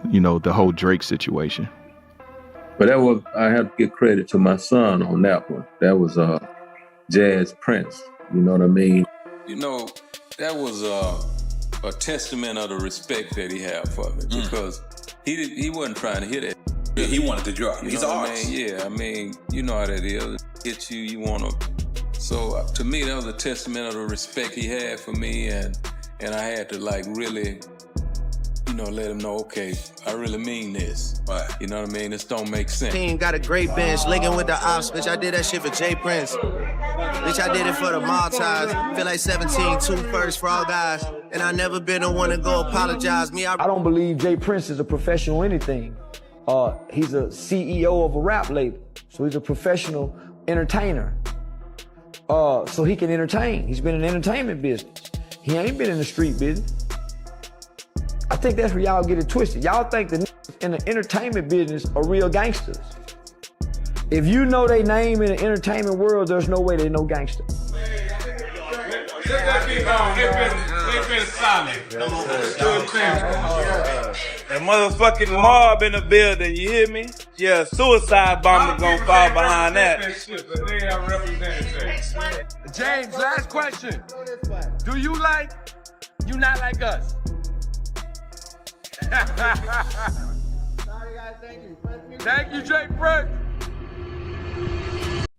the whole Drake situation. But I have to give credit to my son on that one. That was Jazz Prince. You know what I mean? That was a testament of the respect that he had for me because he wasn't trying to hit it. Yeah, he wanted to drop. He's an artist. Yeah, you know how that is. Hit you want to. So to me, that was a testament of the respect he had for me, and I had to really, let him know, okay, I really mean this. Right. You know what I mean? This don't make sense. Team got a great bench, linking with the ops. Bitch, I did that shit for Jay Prince. Bitch, I did it for the Maltese. Feel like 17, 2 first for all guys. And I never been the one to go apologize. I don't believe Jay Prince is a professional anything. He's a CEO of a rap label. So he's a professional entertainer. So he can entertain. He's been in the entertainment business. He ain't been in the street business. I think that's where y'all get it twisted. Y'all think the niggas in the entertainment business are real gangsters. If you know their name in the entertainment world, there's no way they know gangster. They've been solid. That motherfucking mob in the building, you hear me? Yeah, suicide bomber gonna fall behind that. James, last question. Do you not like us? Thank you, Jake Prince.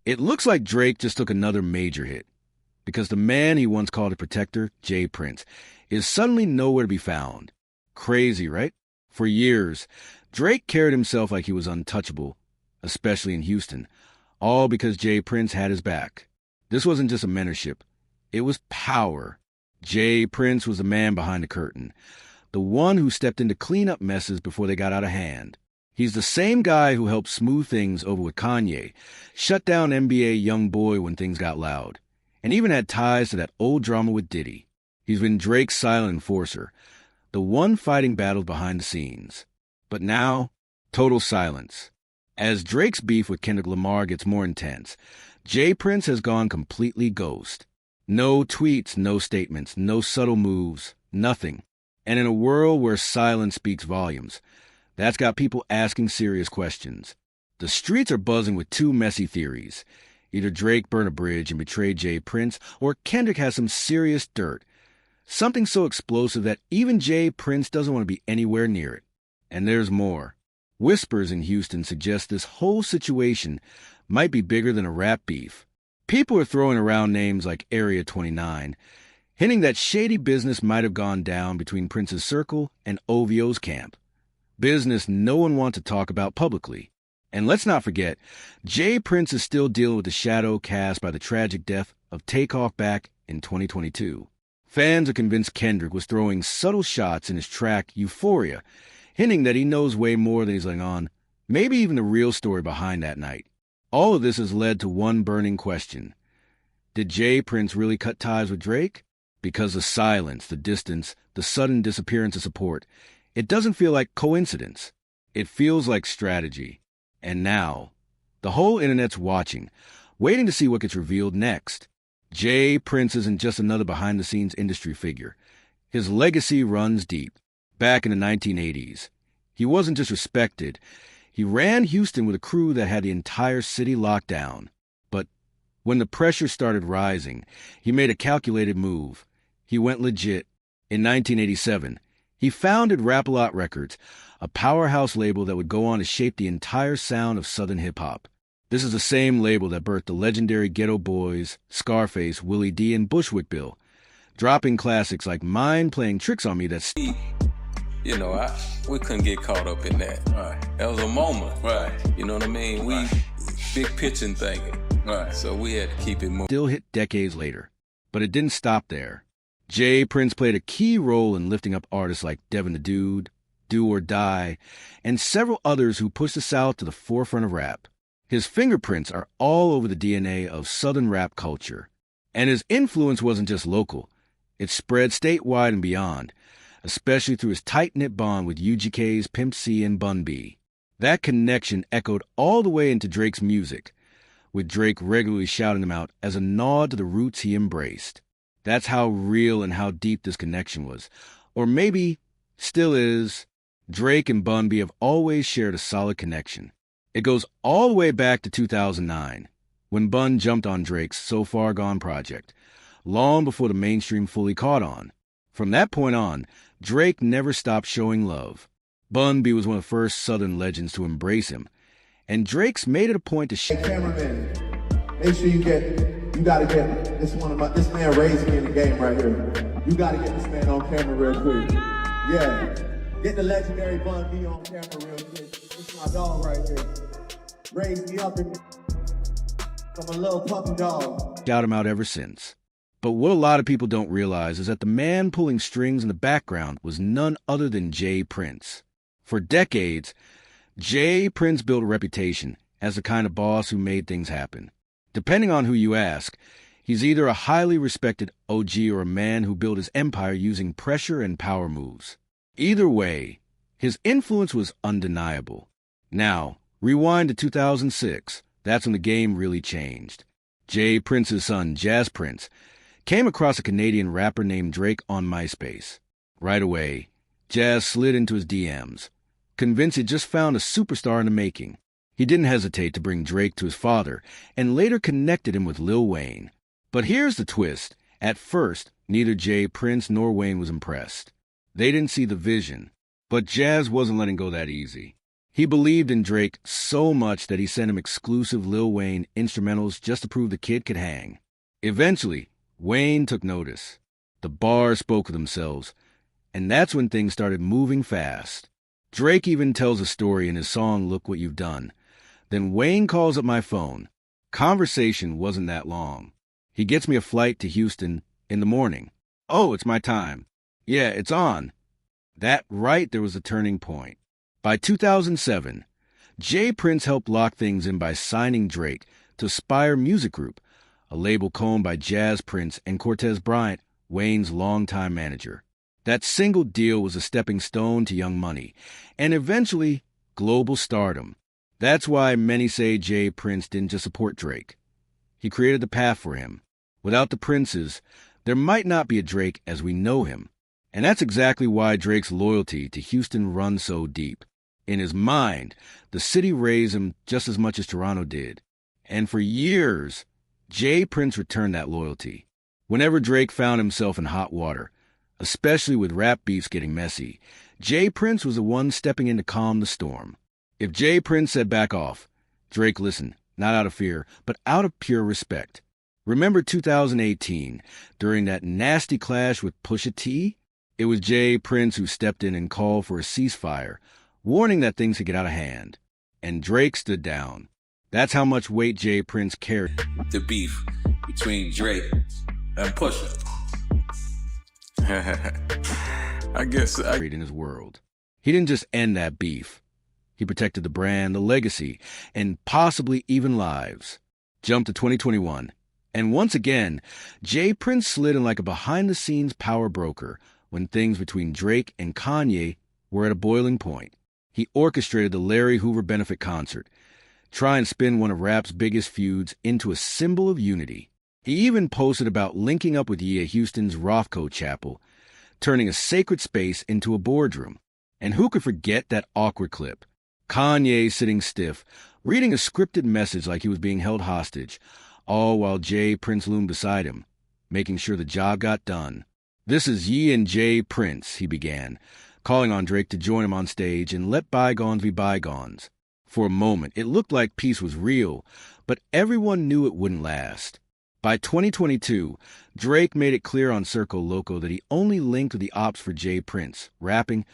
It looks like Drake just took another major hit, because the man he once called a protector, Jay Prince, is suddenly nowhere to be found. Crazy, right? For years, Drake carried himself like he was untouchable, especially in Houston, all because Jay Prince had his back. This wasn't just a mentorship. It was power. Jay Prince was the man behind the curtain, the one who stepped in to clean up messes before they got out of hand. He's the same guy who helped smooth things over with Kanye, shut down NBA YoungBoy when things got loud, and even had ties to that old drama with Diddy. He's been Drake's silent enforcer, the one fighting battles behind the scenes. But now, total silence. As Drake's beef with Kendrick Lamar gets more intense, Jay Prince has gone completely ghost. No tweets, no statements, no subtle moves, nothing. And in a world where silence speaks volumes, that's got people asking serious questions. The streets are buzzing with two messy theories. Either Drake burned a bridge and betrayed Jay Prince, or Kendrick has some serious dirt. Something so explosive that even Jay Prince doesn't want to be anywhere near it. And there's more. Whispers in Houston suggest this whole situation might be bigger than a rap beef. People are throwing around names like Area 29, hinting that shady business might have gone down between Prince's circle and OVO's camp. Business no one wants to talk about publicly. And let's not forget, Jay Prince is still dealing with the shadow cast by the tragic death of Takeoff back in 2022. Fans are convinced Kendrick was throwing subtle shots in his track Euphoria, hinting that he knows way more than he's letting on, maybe even the real story behind that night. All of this has led to one burning question. Did Jay Prince really cut ties with Drake? Because the silence, the distance, the sudden disappearance of support, it doesn't feel like coincidence. It feels like strategy. And now, the whole internet's watching, waiting to see what gets revealed next. Jay Prince isn't just another behind-the-scenes industry figure. His legacy runs deep. Back in the 1980s, he wasn't just respected. He ran Houston with a crew that had the entire city locked down. But when the pressure started rising, he made a calculated move. He went legit. In 1987, he founded Rap-A-Lot Records, a powerhouse label that would go on to shape the entire sound of Southern hip-hop. This is the same label that birthed the legendary Ghetto Boys, Scarface, Willie D, and Bushwick Bill, dropping classics like Mine playing tricks on me that's... we couldn't get caught up in that. Right. That was a moment. Right. You know what I mean? We big pitching thinking. Right. So we had to keep it moving. Still hit decades later. But it didn't stop there. Jay Prince played a key role in lifting up artists like Devin the Dude, Do or Die, and several others who pushed the South to the forefront of rap. His fingerprints are all over the DNA of Southern rap culture. And his influence wasn't just local. It spread statewide and beyond, especially through his tight-knit bond with UGK's Pimp C and Bun B. That connection echoed all the way into Drake's music, with Drake regularly shouting them out as a nod to the roots he embraced. That's how real and how deep this connection was. Or maybe still is. Drake and Bun B have always shared a solid connection. It goes all the way back to 2009, when Bun jumped on Drake's So Far Gone project, long before the mainstream fully caught on. From that point on, Drake never stopped showing love. Bun B was one of the first Southern legends to embrace him, and Drake's made it a point to Hey, cameraman, make sure you gotta get this man raised me in the game right here. You gotta get this man on camera real quick. Yeah, get the legendary Bun B on camera real quick. This is my dog right here. Raised me up from a little puppy dog. Shout him out ever since. But what a lot of people don't realize is that the man pulling strings in the background was none other than J. Prince. For decades, J. Prince built a reputation as the kind of boss who made things happen. Depending on who you ask, he's either a highly respected OG or a man who built his empire using pressure and power moves. Either way, his influence was undeniable. Now, rewind to 2006. That's when the game really changed. J. Prince's son, Jazz Prince, came across a Canadian rapper named Drake on MySpace. Right away, Jazz slid into his DMs, convinced he'd just found a superstar in the making. He didn't hesitate to bring Drake to his father, and later connected him with Lil Wayne. But here's the twist. At first, neither J. Prince nor Wayne was impressed. They didn't see the vision. But Jazz wasn't letting go that easy. He believed in Drake so much that he sent him exclusive Lil Wayne instrumentals just to prove the kid could hang. Eventually, Wayne took notice. The bars spoke for themselves, and that's when things started moving fast. Drake even tells a story in his song Look What You've Done. Then Wayne calls up my phone. Conversation wasn't that long. He gets me a flight to Houston in the morning. Oh, it's my time. Yeah, it's on. That right there was a turning point. By 2007, J. Prince helped lock things in by signing Drake to Spire Music Group, a label combed by Jazz Prince and Cortez Bryant, Wayne's longtime manager. That single deal was a stepping stone to Young Money, and eventually global stardom. That's why many say J. Prince didn't just support Drake. He created the path for him. Without the Princes, there might not be a Drake as we know him. And that's exactly why Drake's loyalty to Houston runs so deep. In his mind, the city raised him just as much as Toronto did. And for years, J. Prince returned that loyalty. Whenever Drake found himself in hot water, especially with rap beefs getting messy, J. Prince was the one stepping in to calm the storm. If J. Prince said back off, Drake listened, not out of fear, but out of pure respect. Remember 2018, during that nasty clash with Pusha T? It was J. Prince who stepped in and called for a ceasefire, warning that things could get out of hand. And Drake stood down. That's how much weight J. Prince carried. The beef between Drake and Pusha. I guess in his world. He didn't just end that beef. He protected the brand, the legacy, and possibly even lives. Jump to 2021. And once again, J. Prince slid in like a behind-the-scenes power broker when things between Drake and Kanye were at a boiling point. He orchestrated the Larry Hoover benefit concert, trying to spin one of rap's biggest feuds into a symbol of unity. He even posted about linking up with Ye at Houston's Rothko Chapel, turning a sacred space into a boardroom. And who could forget that awkward clip? Kanye sitting stiff, reading a scripted message like he was being held hostage, all while J. Prince loomed beside him, making sure the job got done. This is Ye and J. Prince, he began, calling on Drake to join him on stage and let bygones be bygones. For a moment, it looked like peace was real, but everyone knew it wouldn't last. By 2022, Drake made it clear on Circo Loco that he only linked with the ops for J. Prince, rapping,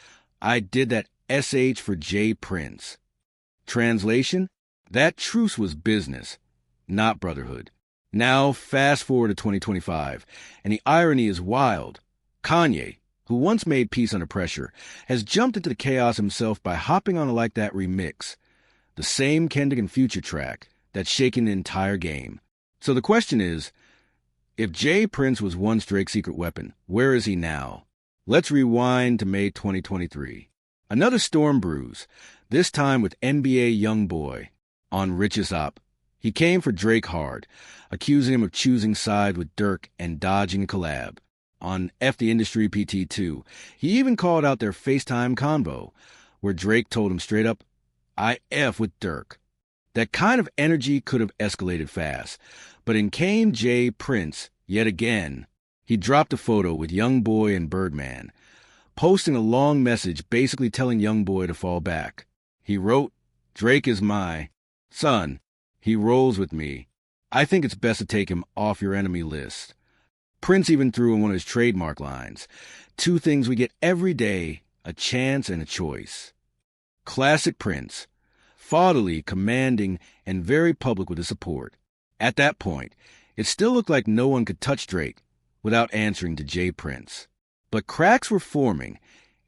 "I did that SH for J. Prince." Translation? That truce was business, not brotherhood. Now, fast forward to 2025, and the irony is wild. Kanye, who once made peace under pressure, has jumped into the chaos himself by hopping on a Like That remix, the same Kendrick and Future track that's shaking the entire game. So the question is, if J. Prince was once Drake's secret weapon, where is he now? Let's rewind to May 2023. Another storm brews, this time with NBA YoungBoy on Richest Op. He came for Drake hard, accusing him of choosing side with Dirk and dodging a collab. On F the Industry PT2, he even called out their FaceTime convo, where Drake told him straight up, "I F with Dirk." That kind of energy could have escalated fast, but in came Jay Prince yet again. He dropped a photo with Youngboy and Birdman, posting a long message basically telling Youngboy to fall back. He wrote, "Drake is my son. He rolls with me. I think it's best to take him off your enemy list." Prince even threw in one of his trademark lines, "Two things we get every day, a chance and a choice." Classic Prince, fatherly, commanding, and very public with his support. At that point, it still looked like no one could touch Drake without answering to Jay Prince. But cracks were forming,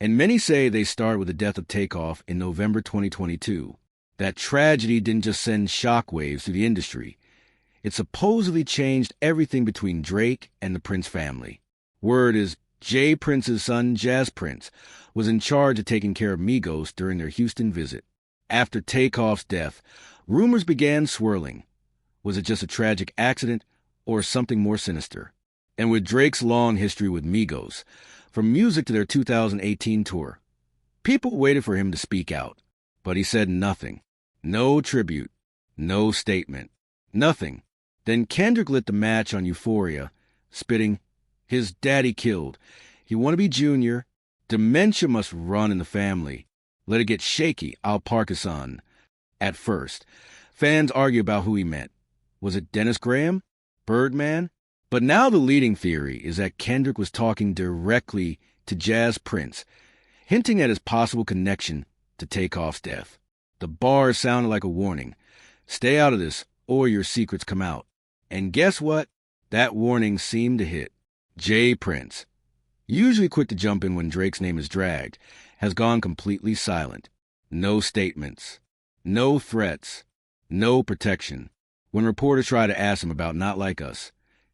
and many say they started with the death of Takeoff in November 2022. That tragedy didn't just send shockwaves through the industry. It supposedly changed everything between Drake and the Prince family. Word is Jay Prince's son, Jazz Prince, was in charge of taking care of Migos during their Houston visit. After Takeoff's death, rumors began swirling. Was it just a tragic accident or something more sinister? And with Drake's long history with Migos, from music to their 2018 tour, people waited for him to speak out. But he said nothing. No tribute. No statement. Nothing. Then Kendrick lit the match on Euphoria, spitting, "His daddy killed. He want to be Junior. Dementia must run in the family. Let it get shaky, I'll park his son." At first, fans argue about who he meant. Was it Dennis Graham? Birdman? But now the leading theory is that Kendrick was talking directly to Jazz Prince, hinting at his possible connection to Takeoff's death. The bars sounded like a warning. Stay out of this, or your secrets come out. And guess what? That warning seemed to hit. Jay Prince, usually quick to jump in when Drake's name is dragged, has gone completely silent. No statements. No threats. No protection. When reporters try to ask him about Not Like Us,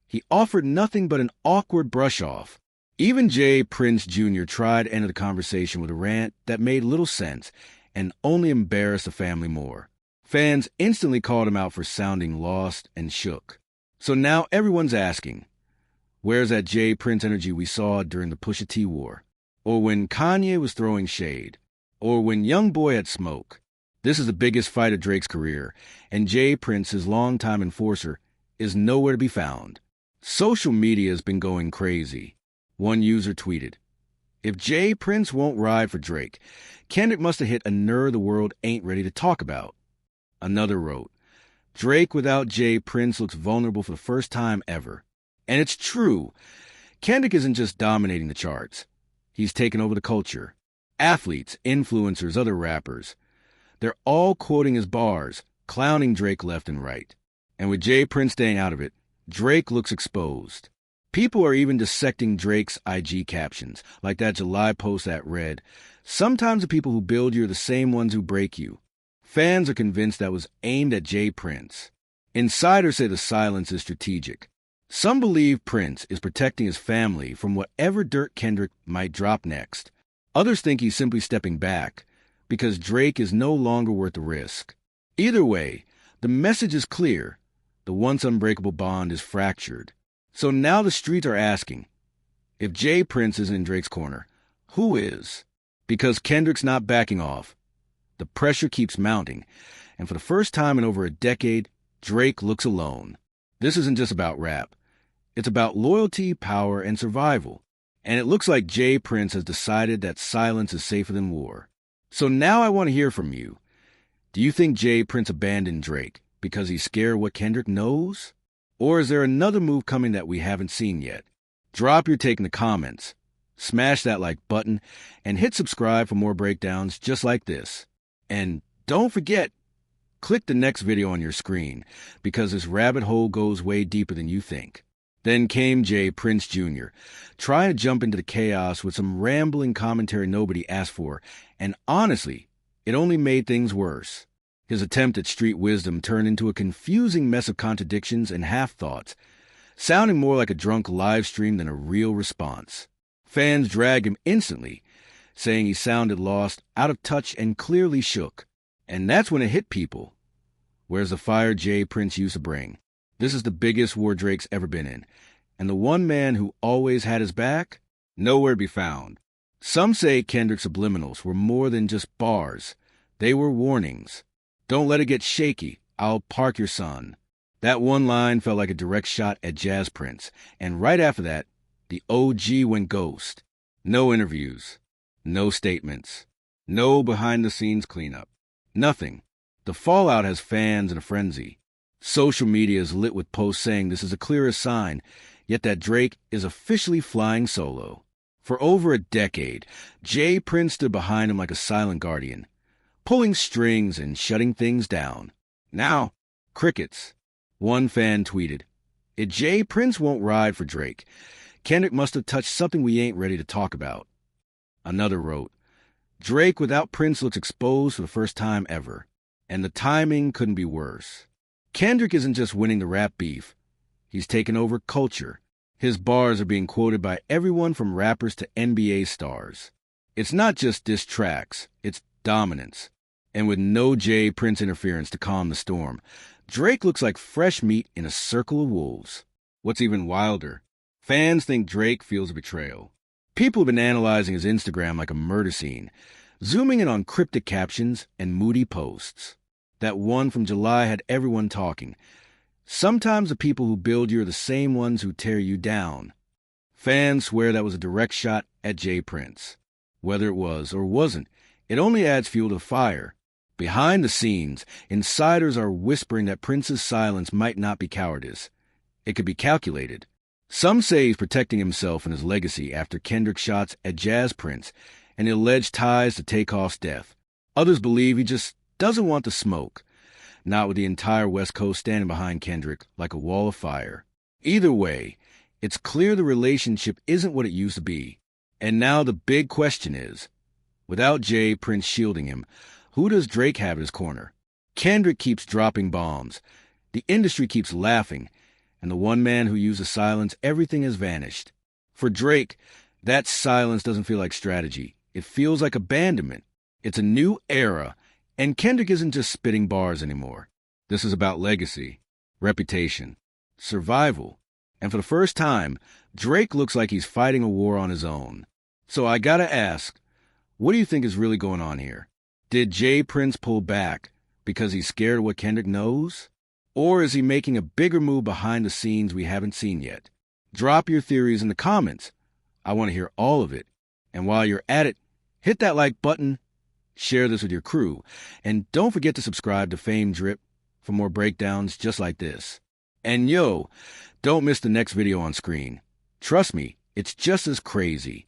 he offered nothing but an awkward brush-off. Even Jay Prince Jr. tried to end the conversation with a rant that made little sense and only embarrassed the family more. Fans instantly called him out for sounding lost and shook. So now everyone's asking, where's that Jay Prince energy we saw during the Pusha T war? Or when Kanye was throwing shade? Or when Youngboy had smoke? This is the biggest fight of Drake's career, and Jay Prince, his longtime enforcer, is nowhere to be found. Social media has been going crazy. One user tweeted, "If Jay Prince won't ride for Drake, Kendrick must have hit a nerve the world ain't ready to talk about." Another wrote, "Drake without Jay Prince looks vulnerable for the first time ever." And it's true. Kendrick isn't just dominating the charts. He's taken over the culture. Athletes, influencers, other rappers, they're all quoting his bars, clowning Drake left and right. And with Jay Prince staying out of it, Drake looks exposed. People are even dissecting Drake's IG captions, like that July post that read, "Sometimes the people who build you are the same ones who break you." Fans are convinced that was aimed at Jay Prince. Insiders say the silence is strategic. Some believe Prince is protecting his family from whatever dirt Kendrick might drop next. Others think he's simply stepping back because Drake is no longer worth the risk. Either way, the message is clear. The once unbreakable bond is fractured. So now the streets are asking, if Jay Prince isn't in Drake's corner, who is? Because Kendrick's not backing off. The pressure keeps mounting, and for the first time in over a decade, Drake looks alone. This isn't just about rap. It's about loyalty, power, and survival. And it looks like Jay Prince has decided that silence is safer than war. So now I want to hear from you. Do you think Jay Prince abandoned Drake because he's scared what Kendrick knows? Or is there another move coming that we haven't seen yet? Drop your take in the comments. Smash that like button and hit subscribe for more breakdowns just like this. And don't forget, click the next video on your screen because this rabbit hole goes way deeper than you think. Then came Jay Prince Jr., trying to jump into the chaos with some rambling commentary nobody asked for, and honestly, it only made things worse. His attempt at street wisdom turned into a confusing mess of contradictions and half-thoughts, sounding more like a drunk live stream than a real response. Fans dragged him instantly, saying he sounded lost, out of touch, and clearly shook. And that's when it hit people. Where's the fire Jay Prince used to bring? This is the biggest war Drake's ever been in. And the one man who always had his back? Nowhere to be found. Some say Kendrick's subliminals were more than just bars. They were warnings. Don't let it get shaky. I'll park your son. That one line felt like a direct shot at Jazz Prince, and right after that, the OG went ghost. No interviews, no statements, no behind-the-scenes cleanup. Nothing. The fallout has fans in a frenzy. Social media is lit with posts saying this is a clearer sign, yet that Drake is officially flying solo. For over a decade, Jay Prince stood behind him like a silent guardian, pulling strings and shutting things down. Now, crickets. One fan tweeted, "If Jay Prince won't ride for Drake, Kendrick must have touched something we ain't ready to talk about." Another wrote, "Drake without Prince looks exposed for the first time ever, and the timing couldn't be worse." Kendrick isn't just winning the rap beef. He's taken over culture. His bars are being quoted by everyone from rappers to NBA stars. It's not just diss tracks, it's dominance. And with no Jay Prince interference to calm the storm, Drake looks like fresh meat in a circle of wolves. What's even wilder, fans think Drake feels a betrayal. People have been analyzing his Instagram like a murder scene, zooming in on cryptic captions and moody posts. That one from July had everyone talking. Sometimes the people who build you are the same ones who tear you down. Fans swear that was a direct shot at Jay Prince. Whether it was or wasn't, it only adds fuel to the fire. Behind the scenes, insiders are whispering that Prince's silence might not be cowardice. It could be calculated. Some say he's protecting himself and his legacy after Kendrick shots at Jazz Prince and the alleged ties to Takeoff's death. Others believe he just doesn't want the smoke, not with the entire West Coast standing behind Kendrick like a wall of fire. Either way, it's clear the relationship isn't what it used to be. And now the big question is, without Jay Prince shielding him, who does Drake have in his corner? Kendrick keeps dropping bombs. The industry keeps laughing. And the one man who uses silence, everything has vanished. For Drake, that silence doesn't feel like strategy. It feels like abandonment. It's a new era. And Kendrick isn't just spitting bars anymore. This is about legacy, reputation, survival. And for the first time, Drake looks like he's fighting a war on his own. So I gotta ask, what do you think is really going on here? Did Jay Prince pull back because he's scared of what Kendrick knows? Or is he making a bigger move behind the scenes we haven't seen yet? Drop your theories in the comments. I want to hear all of it. And while you're at it, hit that like button, share this with your crew, and don't forget to subscribe to Fame Drip for more breakdowns just like this. And yo, don't miss the next video on screen. Trust me, it's just as crazy.